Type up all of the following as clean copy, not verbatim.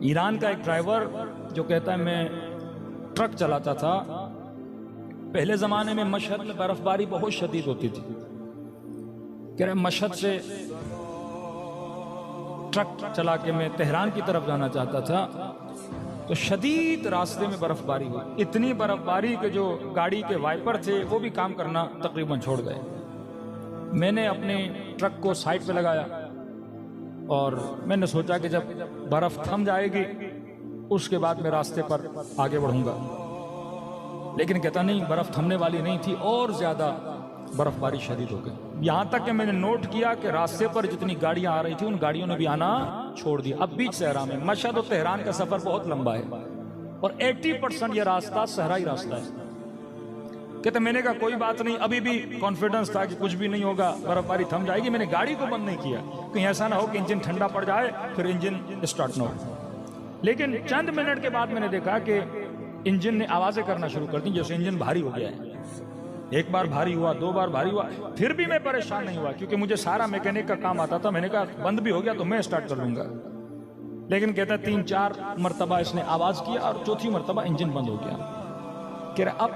Iran का एक driver जो कहता है मैं ट्रक चलाता था, पहले ज़माने में मशहद में बर्फबारी बहुत शदीद होती थी। कह रहे मशहद से ट्रक चला के मैं तेहरान की तरफ जाना चाहता था, तो शदीद रास्ते में बर्फबारी हुई। इतनी बर्फबारी के जो गाड़ी के वाइपर थे वो भी काम करना तकरीबन छोड़ गए। मैंने अपने ट्रक को साइड पे लगाया और मैंने सोचा कि जब बर्फ थम जाएगी उसके बाद मैं रास्ते पर आगे बढ़ूंगा, लेकिन कहता नहीं, बर्फ थमने वाली नहीं थी और ज्यादा बर्फबारी शदीद हो गई। यहां तक कि मैंने नोट किया कि रास्ते पर जितनी गाड़ियां आ रही थी उन गाड़ियों ने भी आना छोड़ दिया। अब बीच सहरा में, मशहद और तेहरान का सफर बहुत लंबा है और 80% यह रास्ता सहराई रास्ता है। कहते मैंने कहा कोई बात नहीं, अभी भी कॉन्फिडेंस था कि कुछ भी नहीं होगा, बर्फबारी थम जाएगी। मैंने गाड़ी को बंद नहीं किया, कहीं ऐसा ना हो कि इंजन ठंडा पड़ जाए फिर इंजन स्टार्ट ना हो। लेकिन चंद मिनट के बाद मैंने देखा कि इंजन ने आवाजें करना शुरू कर दी, जैसे इंजन भारी हो गया है। एक बार भारी हुआ, दो बार भारी हुआ, फिर भी मैं परेशान नहीं हुआ क्योंकि मुझे सारा मैकेनिक का काम आता था। मैंने कहा बंद भी हो गया तो मैं स्टार्ट कर लूंगा। लेकिन कहता 3-4 मरतबा इसने आवाज किया और चौथी मरतबा इंजन बंद हो गया। कह रहा अब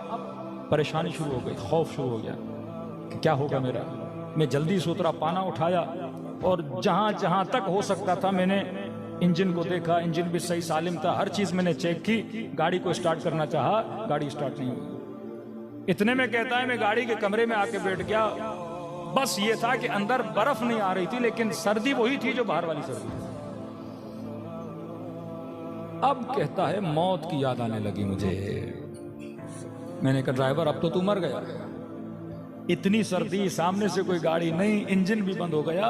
परेशानी शुरू हो गई, खौफ शुरू हो गया कि क्या होगा मेरा। मैं जल्दी से उतरा, पाना उठाया और जहां जहां तक हो सकता था मैंने इंजन को देखा। इंजन भी सही सालिम था, हर चीज मैंने चेक की। गाड़ी को स्टार्ट करना चाहा, गाड़ी स्टार्ट नहीं हुई। इतने में कहता है मैं गाड़ी के कमरे में आके बैठ गया। बस ये था कि अंदर बर्फ नहीं आ रही थी, लेकिन सर्दी वही थी जो बाहर वाली सर्दी थी। अब कहता है मौत की याद आने लगी मुझे। मैंने कहा ड्राइवर अब तो तू मर गया, इतनी सर्दी, सामने से कोई गाड़ी नहीं, इंजन भी बंद हो गया।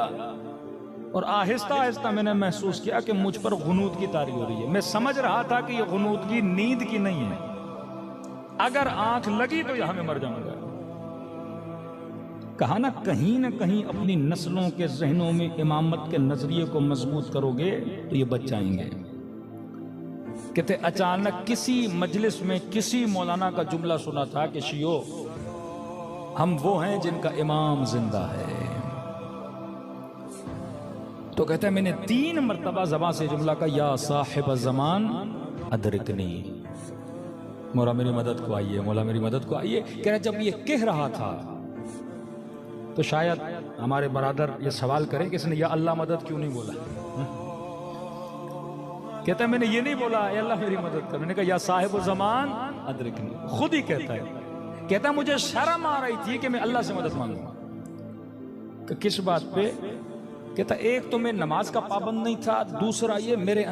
और आहिस्ता आहिस्ता मैंने महसूस किया कि मुझ पर गुनूद की तारी हो रही है। मैं समझ रहा था कि यह गुनूद की नींद की नहीं है, अगर आंख लगी तो यहां मैं मर जाऊंगा। कहा ना कहीं अपनी नस्लों के जहनों में इमामत के नजरिए को मजबूत करोगे तो ये बच जाएंगे। कहते अचानक किसी मजलिस में किसी मौलाना का जुमला सुना था कि शियो हम वो हैं जिनका इमाम जिंदा है। तो कहते हैं मैंने 3 मरतबा ज़बान से जुमला का, या साहिब ज़मान अदरिकनी, मौला मेरी मदद को आइए, मौला मेरी मदद को आइए। कह रहा जब ये कह रहा था तो शायद हमारे बरादर ये सवाल करें कि इसने या अल्लाह मदद क्यों नहीं बोला। कहता है मैंने ये नहीं बोला या अल्लाह मेरी मदद कर, मैंने कहा या साहिब ज़मान अदरिकनी। खुद ही कहता है, कहता मुझे शर्म आ रही थी कि मैं अल्लाह से मदद मांगूंगा। किस बात पे? कहता एक तो मैं नमाज का पाबंद नहीं था, दूसरा ये मेरे